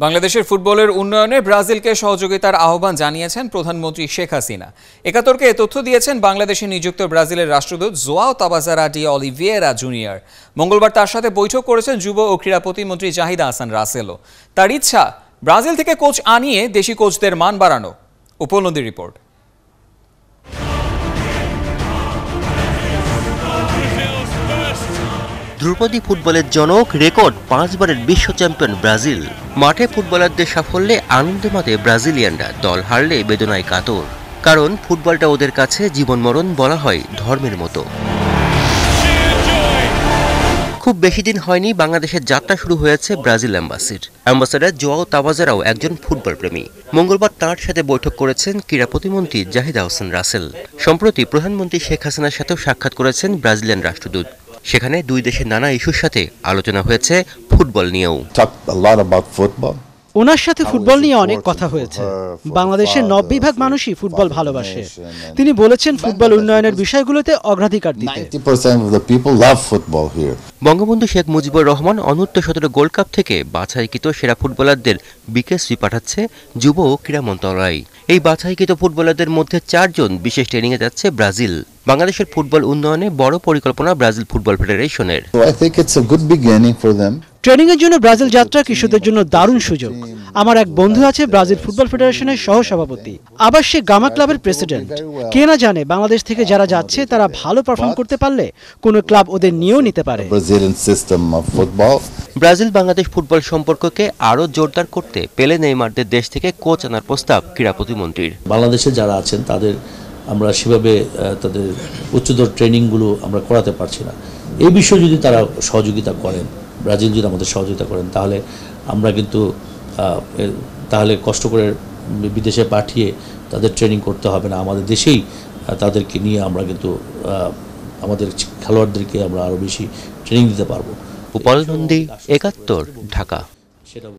বাংলাদেশের ফুটবলের উন্নয়নে ব্রাজিলকে সহযোগিতার আহ্বান জানিয়েছেন প্রধানমন্ত্রী শেখ হাসিনা। একাত্তরকে এ তথ্য দিয়েছেন বাংলাদেশে নিযুক্ত ব্রাজিলের রাষ্ট্রদূত জোয়াও তাবাজারা ডি অলিভিয়েরা জুনিয়র। মঙ্গলবার তার সাথে বৈঠক করেছেন যুব ও ক্রীড়া প্রতিমন্ত্রী জাহিদ আহসান রাসেলও। তার ইচ্ছা ব্রাজিল থেকে কোচ আনিয়ে দেশি কোচদের মান বাড়ানো। উপলব্ধি রিপোর্ট। ধ্রুপদী ফুটবলের জনক, রেকর্ড 5 বারের বিশ্ব চ্যাম্পিয়ন ব্রাজিল। মাঠে ফুটবলারদের সাফল্যে আনন্দে মাতে ব্রাজিলিয়ানরা, দল হারলে বেদনায় কাতর। কারণ ফুটবলটা ওদের কাছে জীবন মরণ, বলা হয় ধর্মের মতো। খুব বেশি দিন হয়নি বাংলাদেশের যাত্রা শুরু হয়েছে ব্রাজিল অ্যাম্বাসির। অ্যাম্বাসাডার জোয়াও তাবাজারাও একজন ফুটবল প্রেমী। মঙ্গলবার তাঁর সাথে বৈঠক করেছেন ক্রীড়া প্রতিমন্ত্রী জাহিদ আহসান রাসেল। সম্প্রতি প্রধানমন্ত্রী শেখ হাসিনার সাথেও সাক্ষাৎ করেছেন ব্রাজিলিয়ান রাষ্ট্রদূত। সেখানে দুই দেশের নানা ইস্যুর সাথে আলোচনা হয়েছে ফুটবল নিয়েও। ওনার সাথে ফুটবল নিয়ে অনেক কথা হয়েছে। বাংলাদেশের 90% মানুষই ফুটবল ভালোবাসে। তিনি বলেছেন ফুটবল উন্নয়নের বিষয়গুলোতে অগ্রাধিকার দিতে। বঙ্গবন্ধু শেখ মুজিবুর রহমান অনূর্ধ্ব-17 গোল্ড কাপ থেকে বাছাইকৃত সেরা ফুটবলারদের বিকেএসপি পাঠাচ্ছে যুব ও ক্রীড়া মন্ত্রণালয়। এই বাছাইকৃত ফুটবলারদের মধ্যে 4 জন বিশেষ ট্রেনিংয়ে যাচ্ছে ব্রাজিল। বাংলাদেশের ফুটবল উন্নয়নে বড় পরিকল্পনা ব্রাজিল ফুটবল ফেডারেশনের। ট্রেনিং এর জন্য ব্রাজিল যাত্রা কিশোরদের জন্য দারুণ সুযোগ। আমার এক বন্ধু আছে ব্রাজিল ফুটবল ফেডারেশনের সহসভাপতি, আবার সে গামা ক্লাবের প্রেসিডেন্ট। কে না জানে বাংলাদেশ থেকে যারা যাচ্ছে তারা ভালো পারফর্ম করতে পারলে কোনো ক্লাব ওদের নিয়েও নিতে পারে। ব্রাজিল বাংলাদেশ ফুটবল সম্পর্ককে আরো জোরদার করতে পেলে নেইমারদের দেশ থেকে কোচ আনার প্রস্তাব ক্রীড়া প্রতিমন্ত্রীর। বাংলাদেশে যারা আছেন তাদের আমরা সেভাবে তাদের উচ্চতর ট্রেনিংগুলো আমরা করাতে পারছি না। এই বিষয়ে যদি তারা সহযোগিতা করেন, ব্রাজিল যদি আমাদের সহযোগিতা করেন, তাহলে আমরা কিন্তু তাহলে কষ্ট করে বিদেশে পাঠিয়ে তাদের ট্রেনিং করতে হবে না। আমাদের দেশেই তাদেরকে নিয়ে আমরা কিন্তু আমাদের খেলোয়াড়দেরকে আমরা আরও বেশি ট্রেনিং দিতে পারবো। উপলব্ধি 71, ঢাকা।